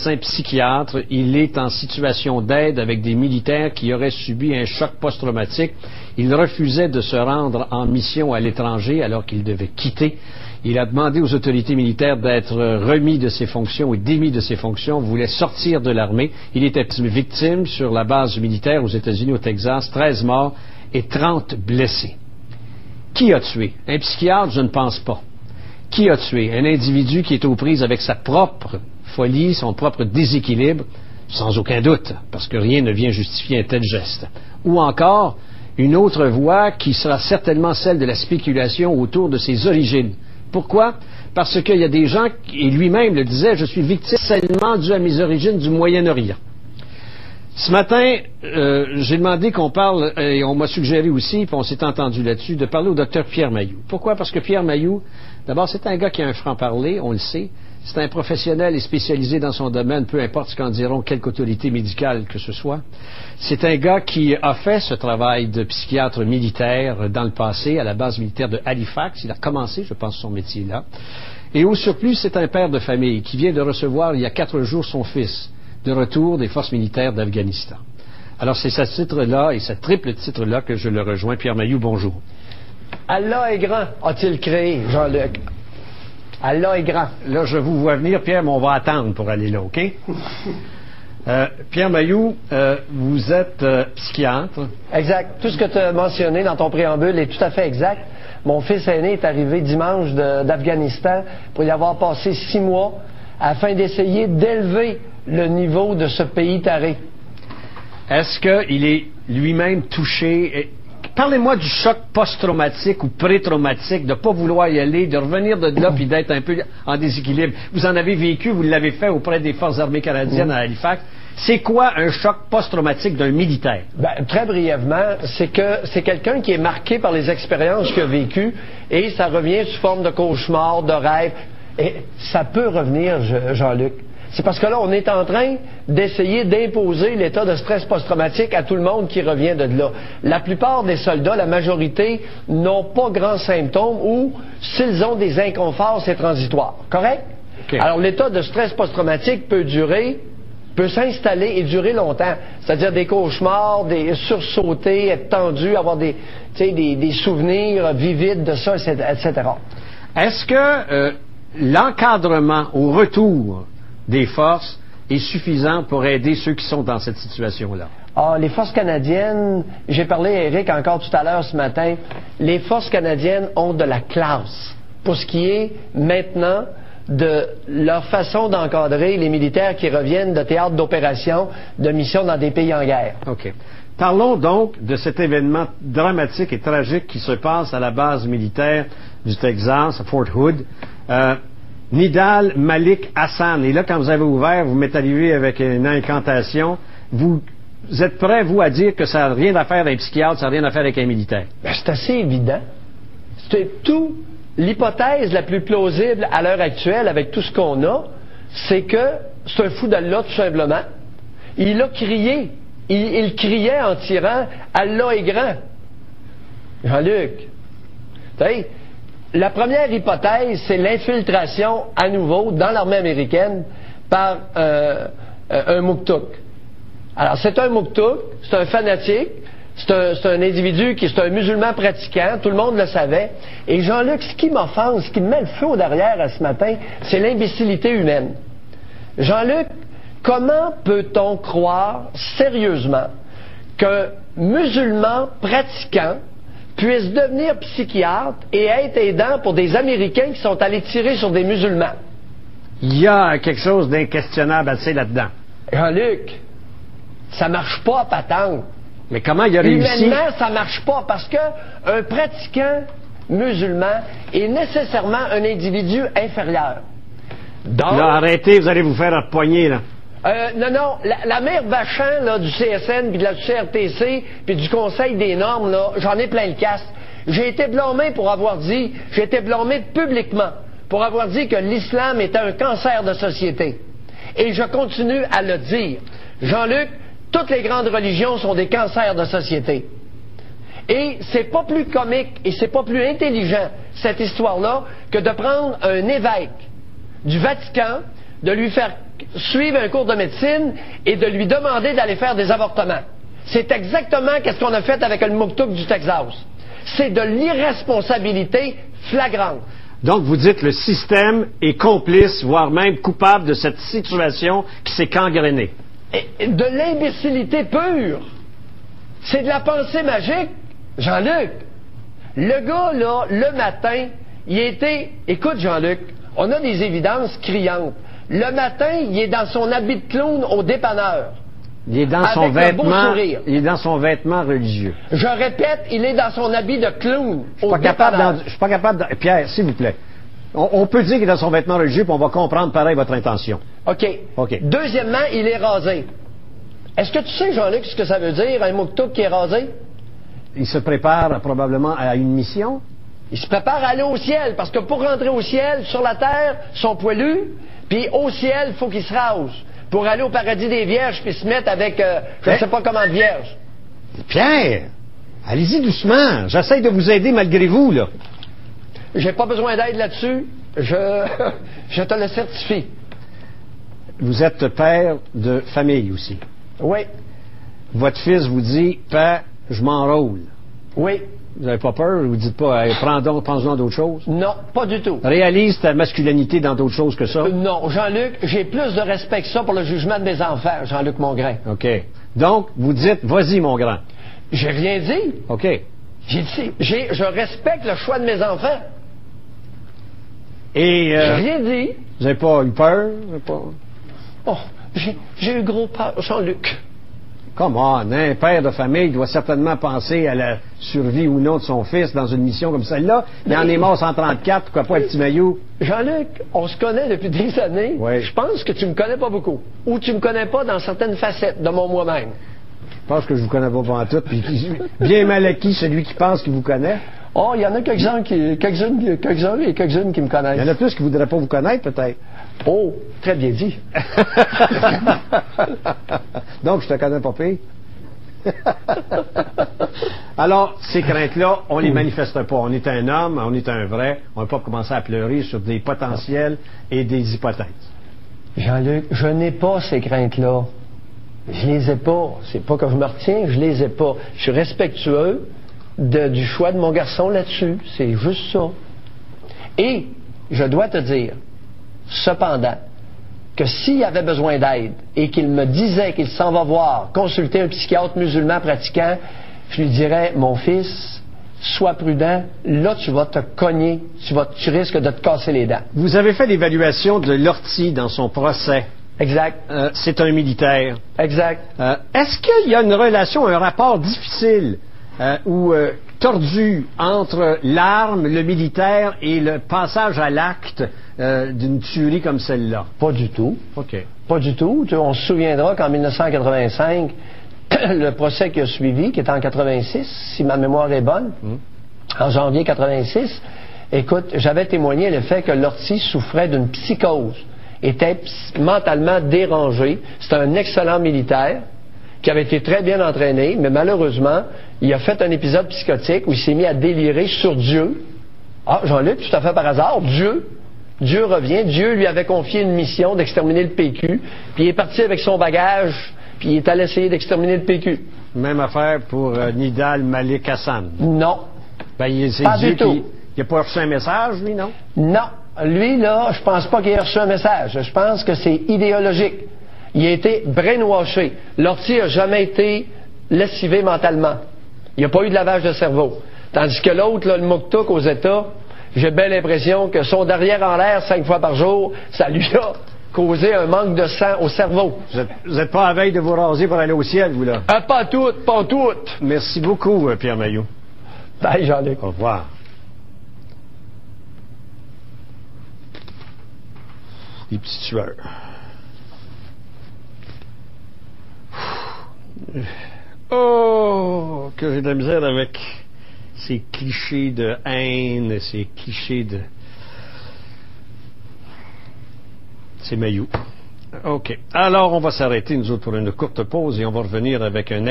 médecin psychiatre. Il est en situation d'aide avec des militaires qui auraient subi un choc post-traumatique. Il refusait de se rendre en mission à l'étranger alors qu'il devait quitter. Il a demandé aux autorités militaires d'être remis de ses fonctions et démis de ses fonctions, voulait sortir de l'armée. Il était victime sur la base militaire aux États-Unis, au Texas, 13 morts et 30 blessés. Qui a tué? Un psychiatre? Je ne pense pas. Qui a tué? Un individu qui est aux prises avec sa propre folie, son propre déséquilibre? Sans aucun doute, parce que rien ne vient justifier un tel geste. Ou encore, une autre voie qui sera certainement celle de la spéculation autour de ses origines. Pourquoi? Parce qu'il y a des gens, et lui-même le disait, je suis victime seulement dû à mes origines du Moyen-Orient. Ce matin, j'ai demandé qu'on parle, et on m'a suggéré aussi, puis on s'est entendu là-dessus, de parler au docteur Pierre Mailloux. Pourquoi? Parce que Pierre Mailloux, d'abord, c'est un gars qui a un franc-parler, on le sait. C'est un professionnel et spécialisé dans son domaine, peu importe ce qu'en diront quelque autorité médicale que ce soit. C'est un gars qui a fait ce travail de psychiatre militaire dans le passé, à la base militaire de Halifax. Il a commencé, je pense, son métier là. Et au surplus, c'est un père de famille qui vient de recevoir, il y a 4 jours, son fils de retour des forces militaires d'Afghanistan. Alors, c'est ce titre-là et ce triple titre-là que je le rejoins. Pierre Mailloux, bonjour. Allah est grand, a-t-il créé, Jean-Luc? Allah est grand. Là, je vous vois venir, Pierre, mais on va attendre pour aller là, OK? Pierre Mailloux, vous êtes psychiatre. Exact. Tout ce que tu as mentionné dans ton préambule est tout à fait exact. Mon fils aîné est arrivé dimanche d'Afghanistan pour y avoir passé 6 mois afin d'essayer d'élever le niveau de ce pays taré. Est-ce qu'il est lui-même touché? Parlez-moi du choc post-traumatique ou pré-traumatique, de ne pas vouloir y aller, de revenir de là puis d'être un peu en déséquilibre. Vous en avez vécu, vous l'avez fait auprès des Forces armées canadiennes à Halifax. C'est quoi un choc post-traumatique d'un militaire? Ben, très brièvement, c'est que c'est quelqu'un qui est marqué par les expériences qu'il a vécues et ça revient sous forme de cauchemar, de rêve. Et ça peut revenir, Jean-Luc. C'est parce que là, on est en train d'essayer d'imposer l'état de stress post-traumatique à tout le monde qui revient de là. La plupart des soldats, la majorité, n'ont pas grands symptômes ou, s'ils ont des inconforts, c'est transitoire. Correct? Okay. Alors, l'état de stress post-traumatique peut s'installer et durer longtemps. C'est-à-dire des cauchemars, des sursauter, être tendu, avoir des souvenirs vivides de ça, etc. Est-ce que l'encadrement au retour des forces est suffisant pour aider ceux qui sont dans cette situation-là? Ah, les forces canadiennes, j'ai parlé à Eric encore tout à l'heure ce matin, les forces canadiennes ont de la classe pour ce qui est maintenant de leur façon d'encadrer les militaires qui reviennent de théâtres d'opération, de missions dans des pays en guerre. OK. Parlons donc de cet événement dramatique et tragique qui se passe à la base militaire du Texas, à Fort Hood. Nidal Malik Hassan. Et là, quand vous avez ouvert, vous m'êtes arrivé avec une incantation. Vous êtes prêt, vous, à dire que ça n'a rien à faire avec un psychiatre, ça n'a rien à faire avec un militaire? Ben, c'est assez évident. C'est tout. L'hypothèse la plus plausible à l'heure actuelle, avec tout ce qu'on a, c'est que c'est un fou d'Allah, tout simplement. Il a crié. Il criait en tirant « Allah est grand ». Jean-Luc, tu sais, la première hypothèse, c'est l'infiltration à nouveau dans l'armée américaine par un Mouktouk. Alors, c'est un Mouktouk, c'est un fanatique, c'est un individu qui est un musulman pratiquant, tout le monde le savait. Et Jean-Luc, ce qui m'offense, ce qui me met le feu au derrière à ce matin, c'est l'imbécilité humaine. Jean-Luc, comment peut-on croire sérieusement qu'un musulman pratiquant puisse devenir psychiatre et être aidant pour des Américains qui sont allés tirer sur des musulmans? Il y a quelque chose d'inquestionnable assez là-dedans. Jean-Luc, ça marche pas à patente. Mais comment il a réussi? Humainement, ça marche pas parce que un pratiquant musulman est nécessairement un individu inférieur. Donc, là, arrêtez, vous allez vous faire empoigner, là. Non, la mère Vachon là, du CSN, puis de la CRTC, puis du Conseil des normes, là, j'en ai plein le casque. J'ai été blâmé publiquement pour avoir dit que l'islam était un cancer de société. Et je continue à le dire. Jean-Luc, toutes les grandes religions sont des cancers de société. Et c'est pas plus comique et c'est pas plus intelligent, cette histoire-là, que de prendre un évêque du Vatican, de lui faire suivre un cours de médecine et de lui demander d'aller faire des avortements. C'est exactement ce qu'on a fait avec le Muktuk du Texas. C'est de l'irresponsabilité flagrante. Donc, vous dites que le système est complice, voire même coupable de cette situation qui s'est gangrénée. Et de l'imbécilité pure. C'est de la pensée magique. Jean-Luc, le gars, là, le matin, il était... Écoute, Jean-Luc, on a des évidences criantes. Le matin, il est dans son habit de clown au dépanneur. Il est dans son vêtement, il est dans son vêtement religieux. Je répète, il est dans son habit de clown au dépanneur. Je suis pas capable de... Pierre, s'il vous plaît. On peut dire qu'il est dans son vêtement religieux, puis on va comprendre pareil votre intention. OK. Deuxièmement, il est rasé. Est-ce que tu sais, Jean-Luc, ce que ça veut dire, un Muktuk qui est rasé? Il se prépare probablement à une mission. Il se prépare à aller au ciel, parce que pour rentrer au ciel, sur la terre, ils sont poilus, puis au ciel, il faut qu'ils se rasent. Pour aller au paradis des vierges, puis se mettre avec, je ne sais pas comment de vierges. Pierre, allez-y doucement. J'essaie de vous aider malgré vous, là. J'ai pas besoin d'aide là-dessus. Je te le certifie. Vous êtes père de famille aussi. Oui. Votre fils vous dit, Père, je m'enrôle. Oui. Vous n'avez pas peur? Vous dites pas, pense-en d'autres choses? Non, pas du tout. Réalise ta masculinité dans d'autres choses que ça? Non, Jean-Luc, j'ai plus de respect que ça pour le jugement de mes enfants, Jean-Luc Mongrain. OK. Donc, vous dites, vas-y, mon grand. J'ai rien dit. OK. J'ai dit, je respecte le choix de mes enfants. Et... j'ai rien dit. Vous n'avez pas eu peur? Oh, j'ai eu gros peur, Jean-Luc. Come on, hein? Un père de famille doit certainement penser à la survie ou non de son fils dans une mission comme celle-là. Il en est mort 134, pourquoi pas le petit maillot? Jean-Luc, on se connaît depuis des années. Oui. Je pense que tu me connais pas beaucoup. Ou tu me connais pas dans certaines facettes de mon moi-même. Je pense que je vous connais pas en tout. Puis bien mal acquis celui qui pense qu'il vous connaît. Oh, il y en a quelques-uns et quelques-unes qui me connaissent. Il y en a plus qui ne voudraient pas vous connaître, peut-être. Oh, très bien dit. Donc, je te connais pas pire. Alors, ces craintes-là, on les manifeste pas. On est un homme, on est un vrai. On ne va pas commencer à pleurer sur des potentiels et des hypothèses. Jean-Luc, je n'ai pas ces craintes-là. Je les ai pas. C'est pas que je me retiens, je les ai pas. Je suis respectueux du choix de mon garçon là-dessus. C'est juste ça. Et, je dois te dire, cependant, que s'il avait besoin d'aide et qu'il me disait qu'il s'en va voir, consulter un psychiatre musulman pratiquant, je lui dirais, mon fils, sois prudent, là tu vas te cogner, tu risques de te casser les dents. Vous avez fait l'évaluation de Lortie dans son procès. Exact. C'est un militaire. Exact. Est-ce qu'il y a une relation, un rapport difficile ou tordu entre l'arme, le militaire et le passage à l'acte d'une tuerie comme celle-là? Pas du tout. OK. Pas du tout. On se souviendra qu'en 1985, le procès qui a suivi, qui était en 86, si ma mémoire est bonne, en janvier 86, écoute, j'avais témoigné le fait que Lortie souffrait d'une psychose, était mentalement dérangé. C'était un excellent militaire qui avait été très bien entraîné, mais malheureusement, il a fait un épisode psychotique où il s'est mis à délirer sur Dieu. Ah, Jean-Luc, tout à fait par hasard, Dieu revient. Dieu lui avait confié une mission d'exterminer le PQ, puis il est parti avec son bagage, puis il est allé essayer d'exterminer le PQ. Même affaire pour Nidal Malik Hassan. Non. Ben, pas du tout. Il n'a pas reçu un message, lui, non? Non. Lui, là, je pense pas qu'il ait reçu un message. Je pense que c'est idéologique. Il a été brainwashé. Lortie n'a jamais été lessivé mentalement. Il n'y a pas eu de lavage de cerveau. Tandis que l'autre, là, le Muktuk aux États, j'ai bien l'impression que son derrière en l'air 5 fois par jour, ça lui a causé un manque de sang au cerveau. Vous n'êtes pas à veille de vous raser pour aller au ciel, vous, là? Pas toutes, pas toutes. Merci beaucoup, Pierre Mailloux. Bye, Jean-Luc. Au revoir. Les petits tueurs. Oh, que j'ai de la misère avec ces clichés de haine, ces clichés de... C'est Mailloux. OK. Alors, on va s'arrêter, nous autres, pour une courte pause et on va revenir avec un